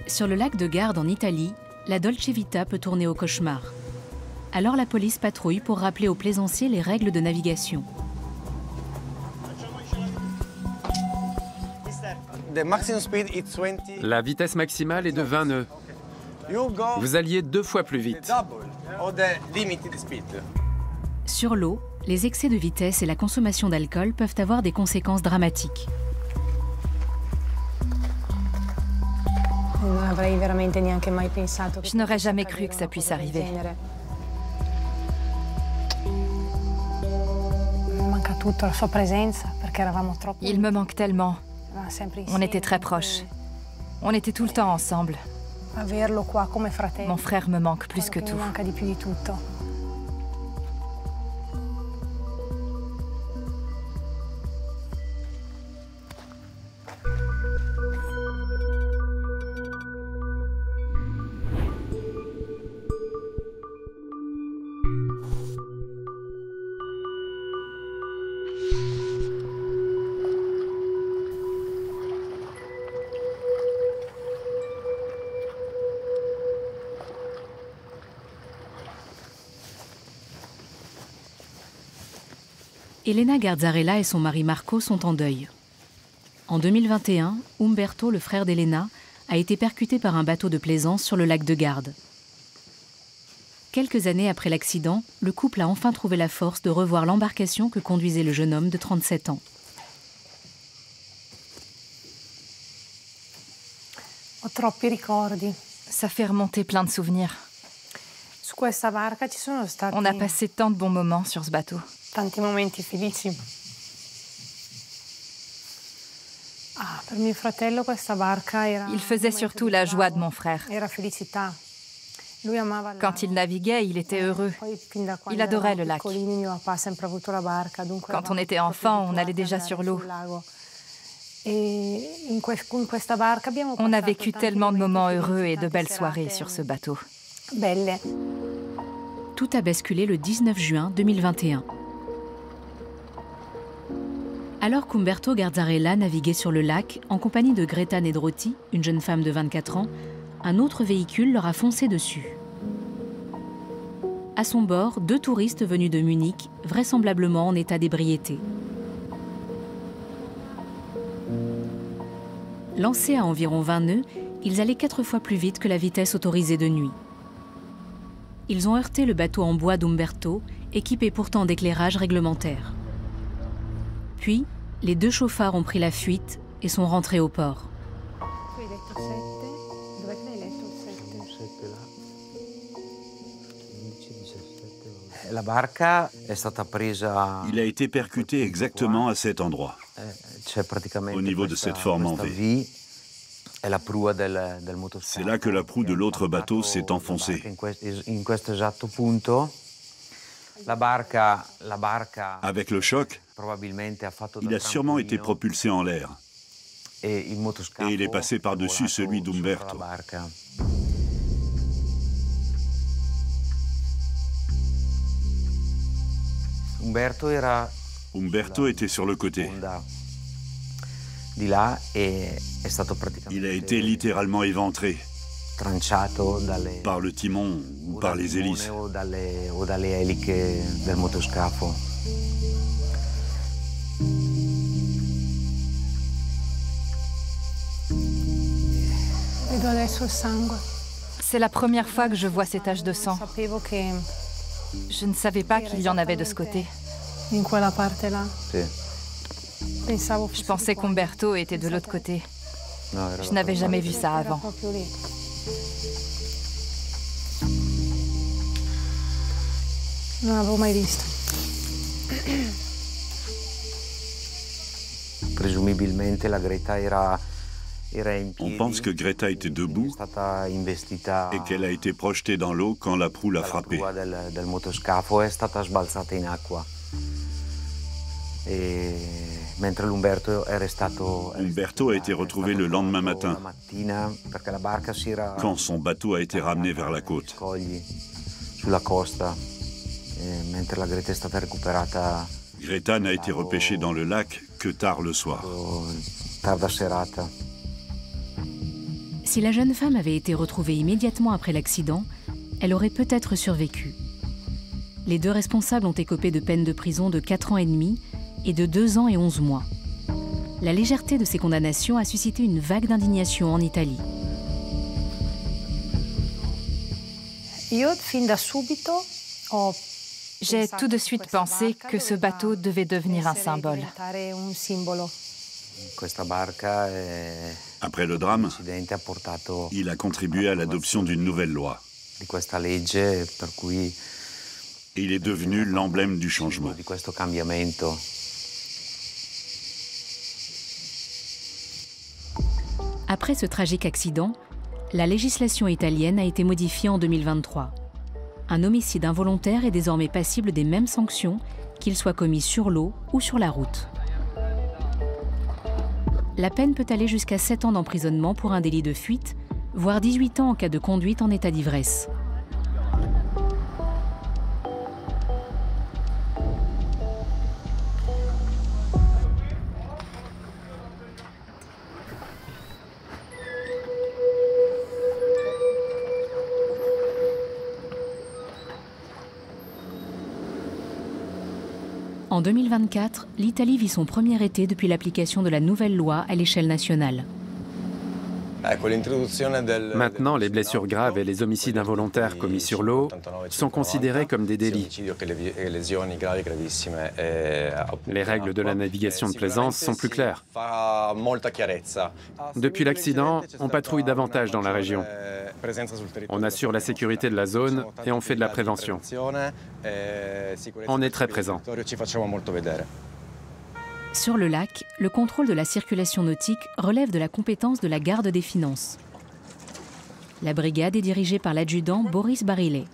Sur le lac de Garde en Italie, la Dolce Vita peut tourner au cauchemar. Alors la police patrouille pour rappeler aux plaisanciers les règles de navigation. La vitesse maximale est de 20 nœuds. Vous alliez 2 fois plus vite. Sur l'eau, les excès de vitesse et la consommation d'alcool peuvent avoir des conséquences dramatiques. Je n'aurais jamais cru que ça puisse arriver. Il me manque tellement. On était très proches. On était tout le temps ensemble. Mon frère me manque plus que tout. Elena Garzarella et son mari Marco sont en deuil. En 2021, Umberto, le frère d'Elena, a été percuté par un bateau de plaisance sur le lac de Garde. Quelques années après l'accident, le couple a enfin trouvé la force de revoir l'embarcation que conduisait le jeune homme de 37 ans. Ça fait remonter plein de souvenirs. On a passé tant de bons moments sur ce bateau. Il faisait surtout la joie de mon frère. Quand il naviguait, il était heureux. Il adorait le lac. Quand on était enfant, on allait déjà sur l'eau. On a vécu tellement de moments heureux et de belles soirées sur ce bateau. Tout a basculé le 19 juin 2021. Alors qu'Umberto Garzarella naviguait sur le lac, en compagnie de Greta Nedrotti, une jeune femme de 24 ans, un autre véhicule leur a foncé dessus. À son bord, 2 touristes venus de Munich, vraisemblablement en état d'ébriété. Lancés à environ 20 nœuds, ils allaient 4 fois plus vite que la vitesse autorisée de nuit. Ils ont heurté le bateau en bois d'Umberto, équipé pourtant d'éclairage réglementaire. Puis, les 2 chauffards ont pris la fuite et sont rentrés au port. Il a été percuté exactement à cet endroit, au niveau de cette forme en V. C'est là que la proue de l'autre bateau s'est enfoncée. Avec le choc, il a sûrement été propulsé en l'air. Et il est passé par-dessus celui d'Umberto. Umberto était sur le côté. Il a été littéralement éventré par le timon ou par les hélices. C'est la première fois que je vois ces taches de sang. Je ne savais pas qu'il y en avait de ce côté. Je pensais qu'Umberto était de l'autre côté. Je n'avais jamais vu ça avant. On pense que Greta était debout et qu'elle a été projetée dans l'eau quand la proue l'a frappée. Umberto a été retrouvé le lendemain matin, quand son bateau a été ramené vers la côte. Greta n'a été repêchée dans le lac que tard le soir. Si la jeune femme avait été retrouvée immédiatement après l'accident, elle aurait peut-être survécu. Les deux responsables ont écopé de peines de prison de 4 ans et demi et de 2 ans et 11 mois. La légèreté de ces condamnations a suscité une vague d'indignation en Italie. J'ai tout de suite pensé que ce bateau devait devenir un symbole. Après le drame, il a contribué à l'adoption d'une nouvelle loi. Et il est devenu l'emblème du changement. Après ce tragique accident, la législation italienne a été modifiée en 2023. Un homicide involontaire est désormais passible des mêmes sanctions, qu'il soit commis sur l'eau ou sur la route. La peine peut aller jusqu'à 7 ans d'emprisonnement pour un délit de fuite, voire 18 ans en cas de conduite en état d'ivresse. En 2024, l'Italie vit son premier été depuis l'application de la nouvelle loi à l'échelle nationale. Maintenant, les blessures graves et les homicides involontaires commis sur l'eau sont considérés comme des délits. Les règles de la navigation de plaisance sont plus claires. Depuis l'accident, on patrouille davantage dans la région. On assure la sécurité de la zone et on fait de la prévention. On est très présent. Sur le lac, le contrôle de la circulation nautique relève de la compétence de la garde des finances. La brigade est dirigée par l'adjudant Boris Barillet.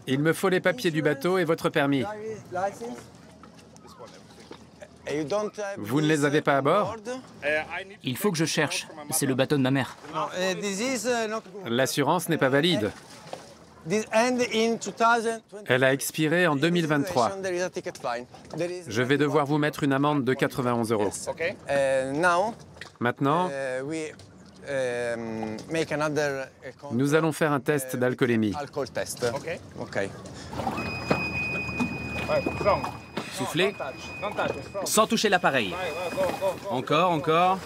Il me faut les papiers du bateau et votre permis. Vous ne les avez pas à bord? Il faut que je cherche. C'est le bateau de ma mère. L'assurance n'est pas valide. Elle a expiré en 2023. Je vais devoir vous mettre une amende de 91 €. Maintenant, nous allons faire un test d'alcoolémie. Soufflez. Sans toucher l'appareil. Encore, encore.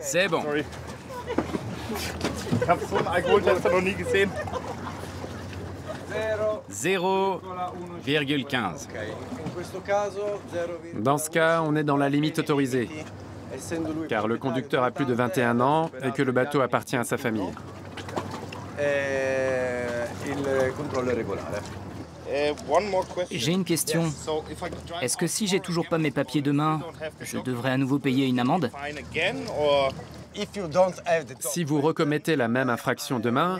C'est bon. 0,15. Dans ce cas, on est dans la limite autorisée, car le conducteur a plus de 21 ans et que le bateau appartient à sa famille. J'ai une question. Est-ce que si j'ai toujours pas mes papiers demain, je devrais à nouveau payer une amende? Si vous recommettez la même infraction demain,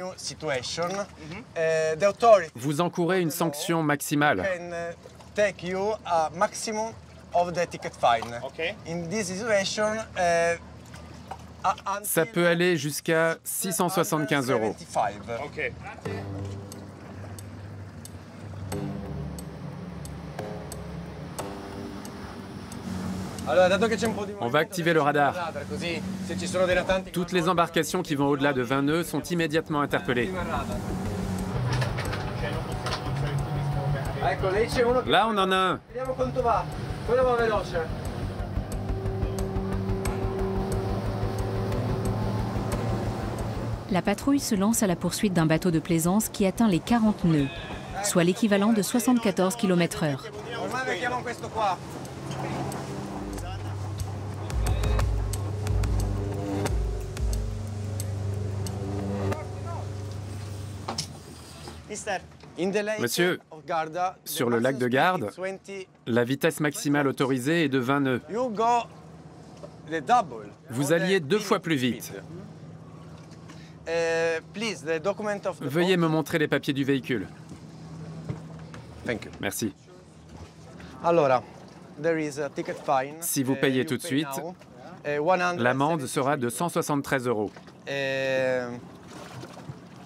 vous encourez une sanction maximale. Ça peut aller jusqu'à 675 €. On va activer le radar. Toutes les embarcations qui vont au-delà de 20 nœuds sont immédiatement interpellées. Là, on en a un. La patrouille se lance à la poursuite d'un bateau de plaisance qui atteint les 40 nœuds, soit l'équivalent de 74 km/h. Monsieur, sur le lac de Garde, la vitesse maximale autorisée est de 20 nœuds. Vous alliez 2 fois plus vite. Veuillez me montrer les papiers du véhicule. Merci. Si vous payez tout de suite, l'amende sera de 173 €.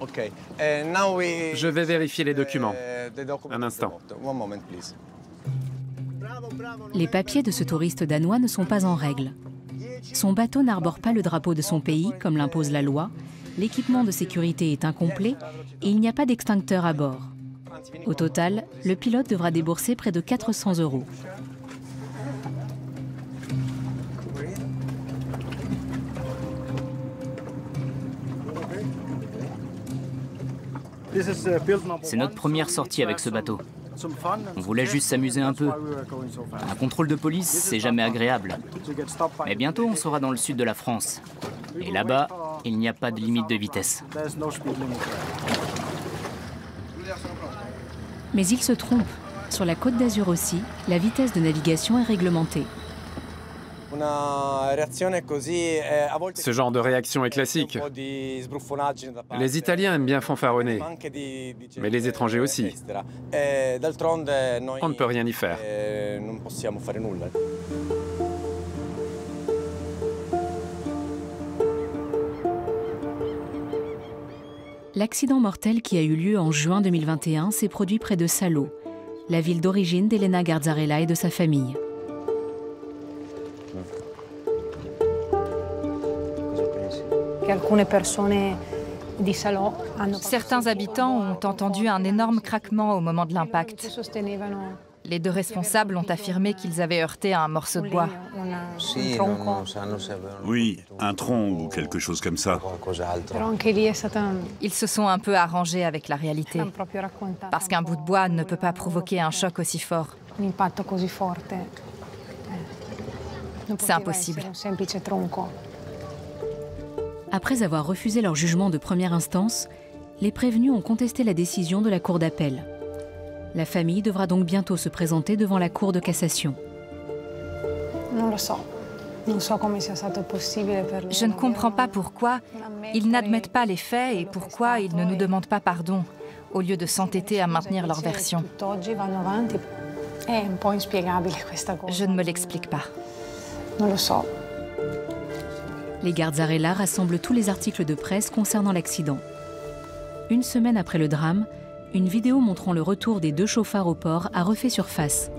Je vais vérifier les documents. Un instant. Les papiers de ce touriste danois ne sont pas en règle. Son bateau n'arbore pas le drapeau de son pays, comme l'impose la loi, l'équipement de sécurité est incomplet et il n'y a pas d'extincteur à bord. Au total, le pilote devra débourser près de 400 €. C'est notre première sortie avec ce bateau. On voulait juste s'amuser un peu. Un contrôle de police, c'est jamais agréable. Mais bientôt, on sera dans le sud de la France. Et là-bas, il n'y a pas de limite de vitesse. Mais il se trompe. Sur la Côte d'Azur aussi, la vitesse de navigation est réglementée. Ce genre de réaction est classique. Les Italiens aiment bien fanfaronner, mais les étrangers aussi. On ne peut rien y faire. L'accident mortel qui a eu lieu en juin 2021 s'est produit près de Salo, la ville d'origine d'Elena Garzarella et de sa famille. Certains habitants ont entendu un énorme craquement au moment de l'impact. Les deux responsables ont affirmé qu'ils avaient heurté un morceau de bois. Oui, un tronc ou quelque chose comme ça. Ils se sont un peu arrangés avec la réalité, parce qu'un bout de bois ne peut pas provoquer un choc aussi fort. C'est impossible. Après avoir refusé leur jugement de première instance, les prévenus ont contesté la décision de la Cour d'appel. La famille devra donc bientôt se présenter devant la Cour de cassation. Je ne comprends pas pourquoi ils n'admettent pas les faits et pourquoi ils ne nous demandent pas pardon, au lieu de s'entêter à maintenir leur version. Je ne me l'explique pas. Les Garzarella rassemblent tous les articles de presse concernant l'accident. Une semaine après le drame, une vidéo montrant le retour des deux chauffards au port a refait surface.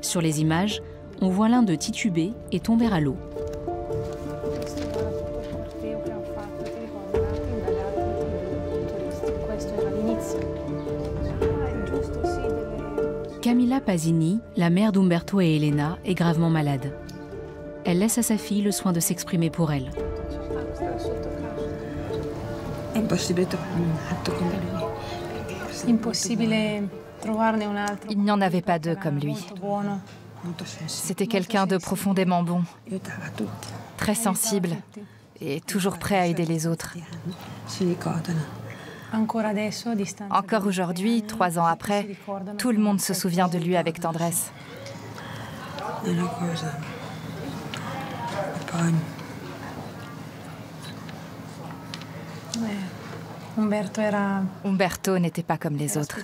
Sur les images, on voit l'un d'eux tituber et tomber à l'eau. Camilla Pasini, la mère d'Umberto et Elena, est gravement malade. Elle laisse à sa fille le soin de s'exprimer pour elle. Il n'y en avait pas deux comme lui. C'était quelqu'un de profondément bon, très sensible et toujours prêt à aider les autres. Encore aujourd'hui, 3 ans après, tout le monde se souvient de lui avec tendresse. Umberto n'était pas comme les autres.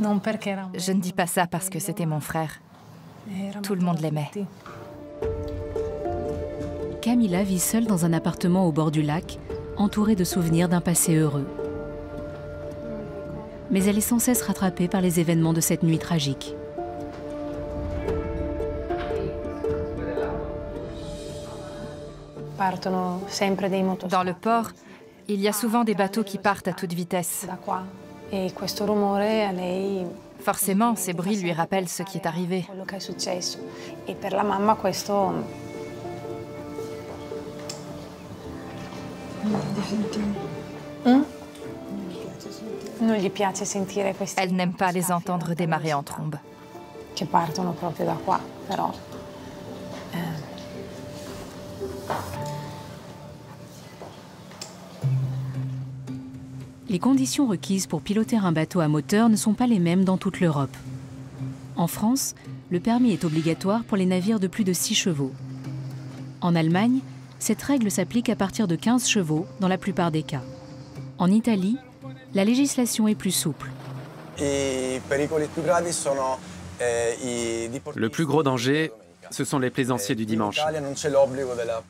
Je ne dis pas ça parce que c'était mon frère. Tout le monde l'aimait. Camilla vit seule dans un appartement au bord du lac, entourée de souvenirs d'un passé heureux. Mais elle est sans cesse rattrapée par les événements de cette nuit tragique. Dans le port, il y a souvent des bateaux qui partent à toute vitesse. Forcément, ces bruits lui rappellent ce qui est arrivé. Elle n'aime pas les entendre démarrer en trombe. Les conditions requises pour piloter un bateau à moteur ne sont pas les mêmes dans toute l'Europe. En France, le permis est obligatoire pour les navires de plus de 6 chevaux. En Allemagne, cette règle s'applique à partir de 15 chevaux dans la plupart des cas. En Italie, la législation est plus souple. Le plus gros danger ce sont les plaisanciers du dimanche.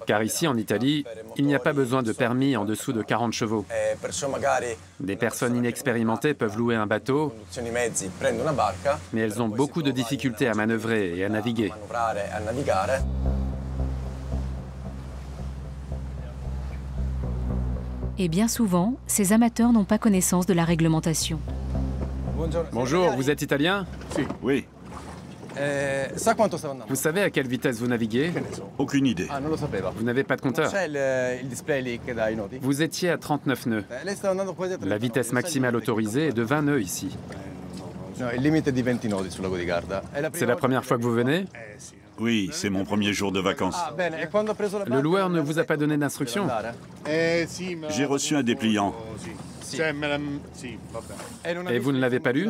Car ici, en Italie, il n'y a pas besoin de permis en dessous de 40 chevaux. Des personnes inexpérimentées peuvent louer un bateau, mais elles ont beaucoup de difficultés à manœuvrer et à naviguer. Et bien souvent, ces amateurs n'ont pas connaissance de la réglementation. Bonjour, vous êtes italien? Oui. Vous savez à quelle vitesse vous naviguez? Aucune idée. Vous n'avez pas de compteur? Vous étiez à 39 nœuds. La vitesse maximale autorisée est de 20 nœuds ici. C'est la première fois que vous venez? Oui, c'est mon premier jour de vacances. Le loueur ne vous a pas donné d'instructions? J'ai reçu un dépliant. Et vous ne l'avez pas lu?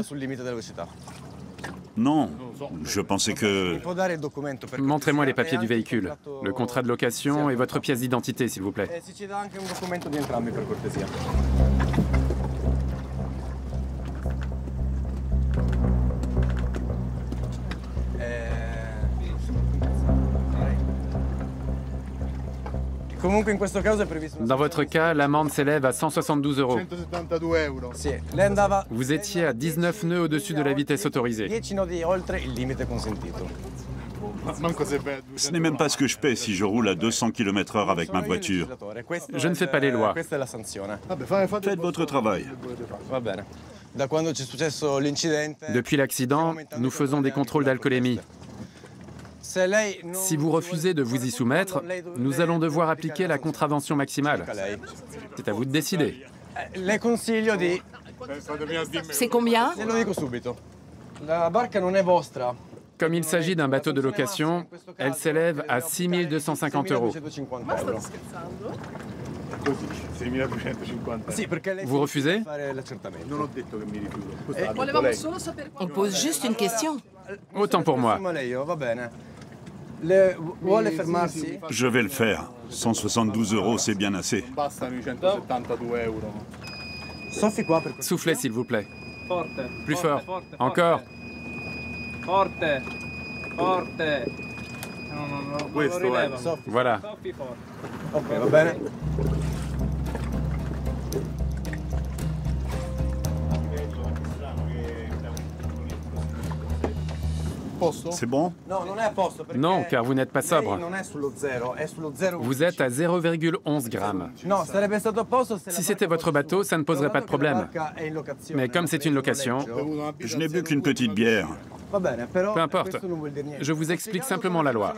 Non, je pensais que... Montrez-moi les papiers du véhicule, le contrat de location et votre pièce d'identité, s'il vous plaît. Dans votre cas, l'amende s'élève à 172 €. Vous étiez à 19 nœuds au-dessus de la vitesse autorisée. Ce n'est même pas ce que je paie si je roule à 200 km/h avec ma voiture. Je ne fais pas les lois. Faites votre travail. Depuis l'accident, nous faisons des contrôles d'alcoolémie. Si vous refusez de vous y soumettre, nous allons devoir appliquer la contravention maximale. C'est à vous de décider. C'est combien? Comme il s'agit d'un bateau de location, elle s'élève à 6 250 €. Vous refusez? On pose juste une question. Autant pour moi. Je vais le faire. 172 €, c'est bien assez. Soufflez, s'il vous plaît. Plus fort. Encore. Voilà. C'est bon? Non, car vous n'êtes pas sobre. Vous êtes à 0,11 grammes. Si c'était votre bateau, ça ne poserait pas de problème. Mais comme c'est une location... Je n'ai bu qu'une petite bière. Peu importe. Je vous explique simplement la loi.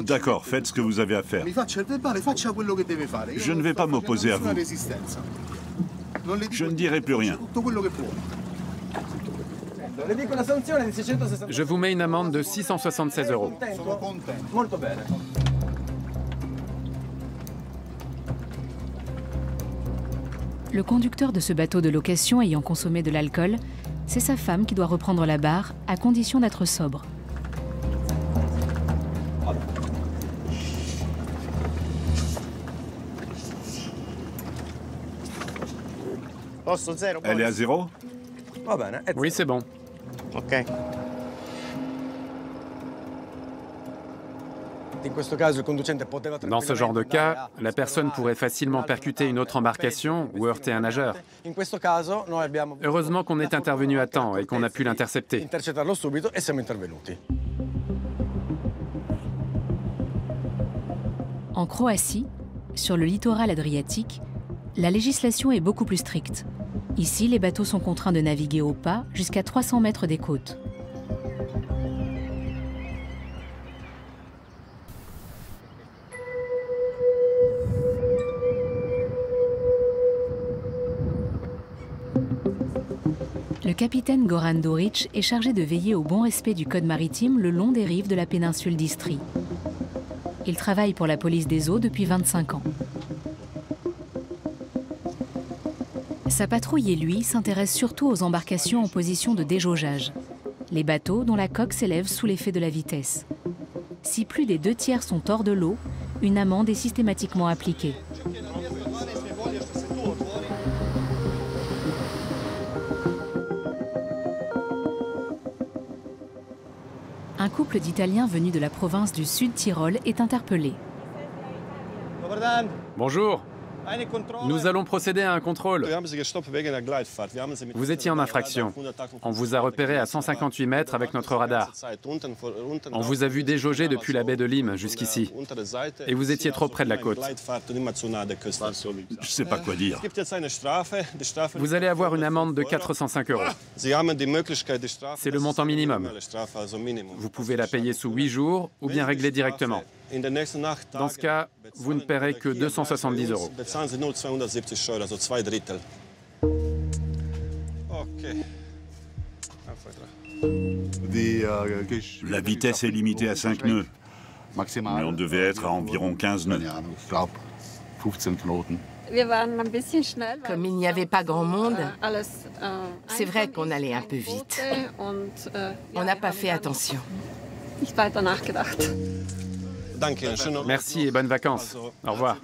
D'accord, faites ce que vous avez à faire. Je ne vais pas m'opposer à vous. Je ne dirai plus rien. Je vous mets une amende de 676 €. Le conducteur de ce bateau de location ayant consommé de l'alcool, c'est sa femme qui doit reprendre la barre, à condition d'être sobre. Elle est à 0? Oui, c'est bon. Dans ce genre de cas, la personne pourrait facilement percuter une autre embarcation ou heurter un nageur. Heureusement qu'on est intervenu à temps et qu'on a pu l'intercepter. En Croatie, sur le littoral adriatique, la législation est beaucoup plus stricte. Ici, les bateaux sont contraints de naviguer au pas jusqu'à 300 mètres des côtes. Le capitaine Goran Doric est chargé de veiller au bon respect du code maritime le long des rives de la péninsule d'Istrie. Il travaille pour la police des eaux depuis 25 ans. Sa patrouille et lui s'intéressent surtout aux embarcations en position de déjaugeage, les bateaux dont la coque s'élève sous l'effet de la vitesse. Si plus des 2/3 sont hors de l'eau, une amende est systématiquement appliquée. un couple d'Italiens venus de la province du Sud-Tyrol est interpellé. Bonjour. Nous allons procéder à un contrôle. Vous étiez en infraction. On vous a repéré à 158 mètres avec notre radar. On vous a vu déjauger depuis la baie de Lim jusqu'ici. Et vous étiez trop près de la côte. Je ne sais pas quoi dire. Vous allez avoir une amende de 405 €. C'est le montant minimum. Vous pouvez la payer sous 8 jours ou bien régler directement. Dans ce cas, vous ne paierez que 270 €. La vitesse est limitée à 5 nœuds, mais on devait être à environ 15 nœuds. Comme il n'y avait pas grand monde, c'est vrai qu'on allait un peu vite. On n'a pas fait attention. Merci et bonnes vacances. Au revoir.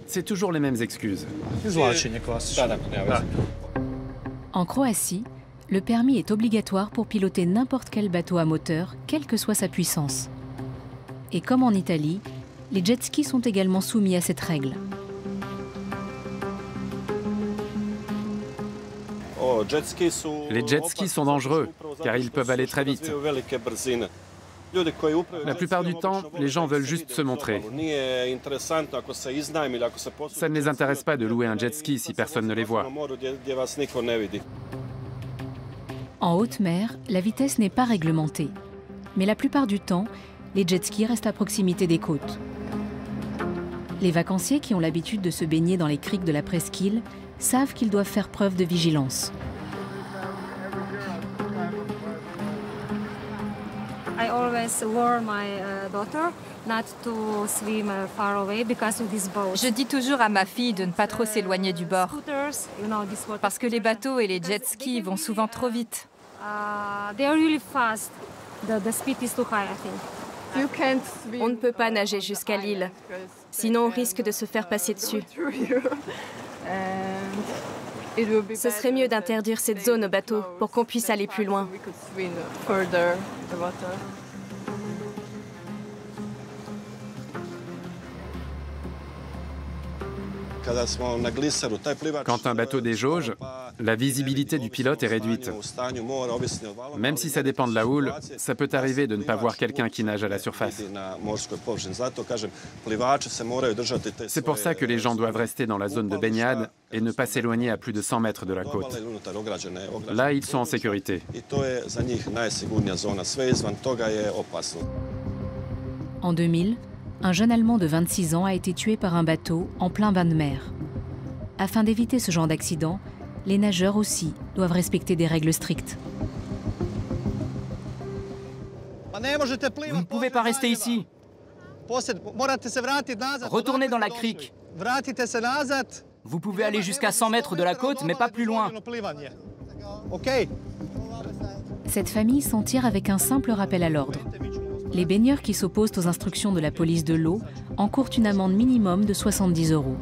C'est toujours les mêmes excuses. En Croatie, le permis est obligatoire pour piloter n'importe quel bateau à moteur, quelle que soit sa puissance. Et comme en Italie, les jet skis sont également soumis à cette règle. Les jet skis sont dangereux, car ils peuvent aller très vite. La plupart du temps, les gens veulent juste se montrer. Ça ne les intéresse pas de louer un jet ski si personne ne les voit. En haute mer, la vitesse n'est pas réglementée. Mais la plupart du temps, les jet skis restent à proximité des côtes. Les vacanciers qui ont l'habitude de se baigner dans les criques de la presqu'île savent qu'ils doivent faire preuve de vigilance. Je dis toujours à ma fille de ne pas trop s'éloigner du bord, parce que les bateaux et les jet skis vont souvent trop vite. On ne peut pas nager jusqu'à l'île, sinon on risque de se faire passer dessus. Ce serait mieux d'interdire cette zone aux bateaux pour qu'on puisse aller plus loin. Quand un bateau déjauge, la visibilité du pilote est réduite. Même si ça dépend de la houle, ça peut arriver de ne pas voir quelqu'un qui nage à la surface. C'est pour ça que les gens doivent rester dans la zone de baignade et ne pas s'éloigner à plus de 100 mètres de la côte. Là, ils sont en sécurité. En 2000, un jeune Allemand de 26 ans a été tué par un bateau en plein bain de mer. Afin d'éviter ce genre d'accident, les nageurs aussi doivent respecter des règles strictes. Vous ne pouvez pas rester ici. Retournez dans la crique. Vous pouvez aller jusqu'à 100 mètres de la côte, mais pas plus loin. Cette famille s'en tire avec un simple rappel à l'ordre. Les baigneurs qui s'opposent aux instructions de la police de l'eau encourent une amende minimum de 70 €.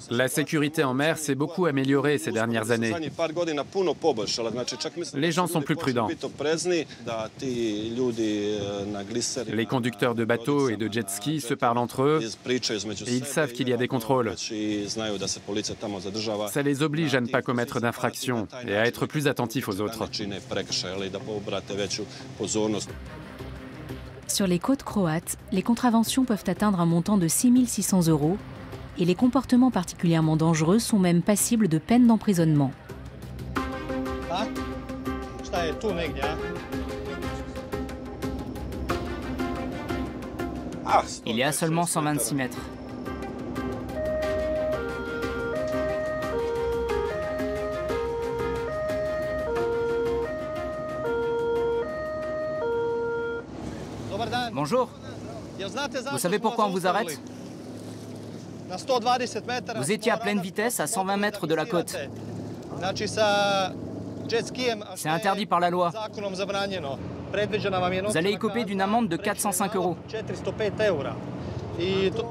La sécurité en mer s'est beaucoup améliorée ces dernières années. Les gens sont plus prudents. Les conducteurs de bateaux et de jet ski se parlent entre eux et ils savent qu'il y a des contrôles. Ça les oblige à ne pas commettre d'infractions et à être plus attentifs aux autres. Sur les côtes croates, les contraventions peuvent atteindre un montant de 6 600 € et les comportements particulièrement dangereux sont même passibles de peine d'emprisonnement. Il est à seulement 126 mètres. Bonjour. Vous savez pourquoi on vous arrête? Vous étiez à pleine vitesse à 120 mètres de la côte. C'est interdit par la loi. Vous allez écoper d'une amende de 405 €.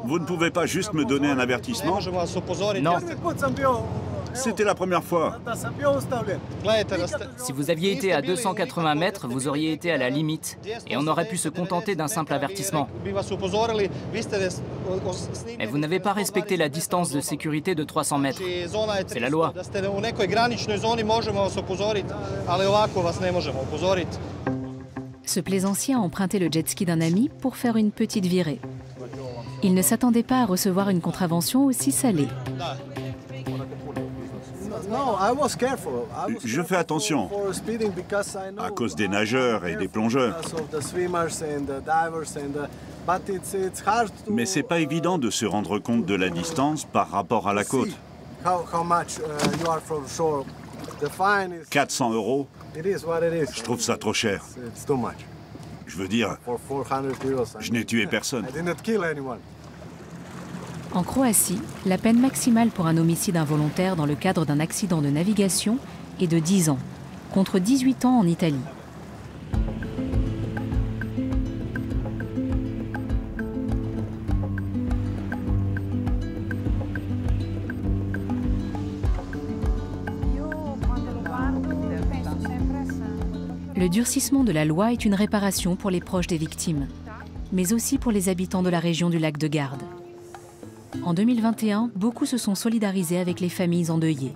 Vous ne pouvez pas juste me donner un avertissement? Non. C'était la première fois. Si vous aviez été à 280 mètres, vous auriez été à la limite. Et on aurait pu se contenter d'un simple avertissement. Mais vous n'avez pas respecté la distance de sécurité de 300 mètres. C'est la loi. Ce plaisancier a emprunté le jet ski d'un ami pour faire une petite virée. Il ne s'attendait pas à recevoir une contravention aussi salée. Je fais attention, à cause des nageurs et des plongeurs. Mais c'est pas évident de se rendre compte de la distance par rapport à la côte. 400 €, je trouve ça trop cher. Je veux dire, je n'ai tué personne. En Croatie, la peine maximale pour un homicide involontaire dans le cadre d'un accident de navigation est de 10 ans, contre 18 ans en Italie. Le durcissement de la loi est une réparation pour les proches des victimes, mais aussi pour les habitants de la région du lac de Garde. En 2021, beaucoup se sont solidarisés avec les familles endeuillées.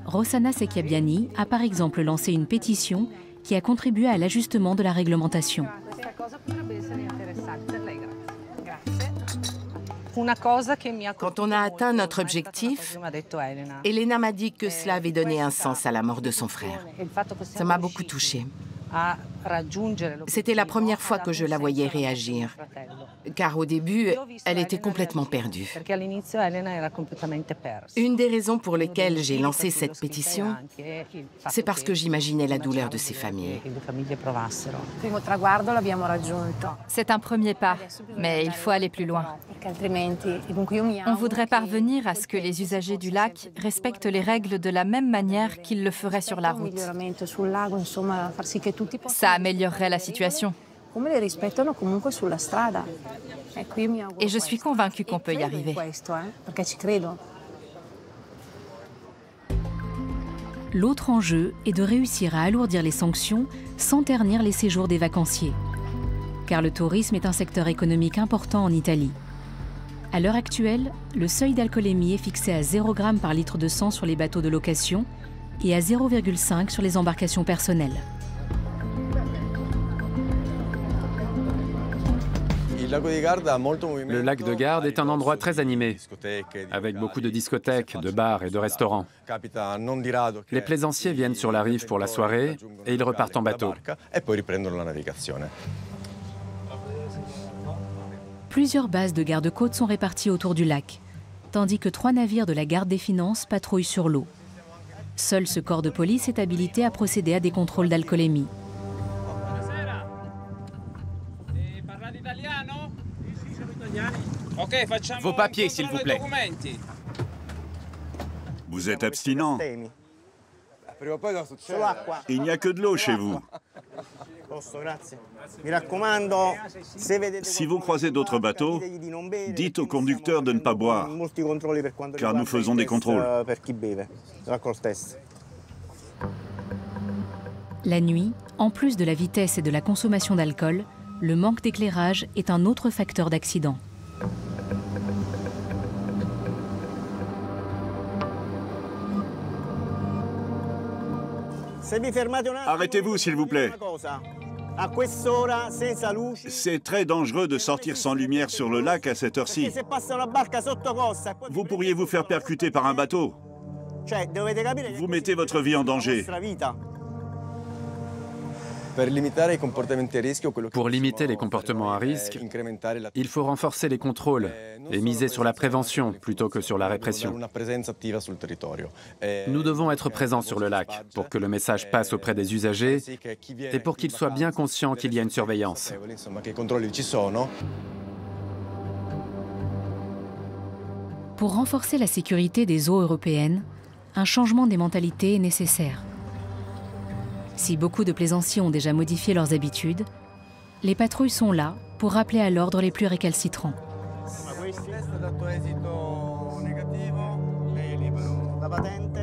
Rossana Sechiabiani a par exemple lancé une pétition qui a contribué à l'ajustement de la réglementation. Quand on a atteint notre objectif, Elena m'a dit que cela avait donné un sens à la mort de son frère. Ça m'a beaucoup touchée. C'était la première fois que je la voyais réagir, car au début, elle était complètement perdue. Une des raisons pour lesquelles j'ai lancé cette pétition, c'est parce que j'imaginais la douleur de ces familles. C'est un premier pas, mais il faut aller plus loin. On voudrait parvenir à ce que les usagers du lac respectent les règles de la même manière qu'ils le feraient sur la route. Ça améliorerait la situation. Et je suis convaincue qu'on peut y arriver. L'autre enjeu est de réussir à alourdir les sanctions sans ternir les séjours des vacanciers. Car le tourisme est un secteur économique important en Italie. À l'heure actuelle, le seuil d'alcoolémie est fixé à 0 g par litre de sang sur les bateaux de location et à 0,5 sur les embarcations personnelles. Le lac de Garde est un endroit très animé, avec beaucoup de discothèques, de bars et de restaurants. Les plaisanciers viennent sur la rive pour la soirée et ils repartent en bateau. Plusieurs bases de garde-côtes sont réparties autour du lac, tandis que 3 navires de la Garde des Finances patrouillent sur l'eau. Seul ce corps de police est habilité à procéder à des contrôles d'alcoolémie. Vos papiers, s'il vous plaît. Vous êtes abstinent? Il n'y a que de l'eau chez vous. Si vous croisez d'autres bateaux, dites au conducteur de ne pas boire, car nous faisons des contrôles. La nuit, en plus de la vitesse et de la consommation d'alcool, le manque d'éclairage est un autre facteur d'accident. Arrêtez-vous, s'il vous plaît. C'est très dangereux de sortir sans lumière sur le lac à cette heure-ci. Vous pourriez vous faire percuter par un bateau. Vous mettez votre vie en danger. Pour limiter les comportements à risque, il faut renforcer les contrôles et miser sur la prévention plutôt que sur la répression. Nous devons être présents sur le lac pour que le message passe auprès des usagers et pour qu'ils soient bien conscients qu'il y a une surveillance. Pour renforcer la sécurité des eaux européennes, un changement des mentalités est nécessaire. Si beaucoup de plaisanciers ont déjà modifié leurs habitudes, les patrouilles sont là pour rappeler à l'ordre les plus récalcitrants. La patente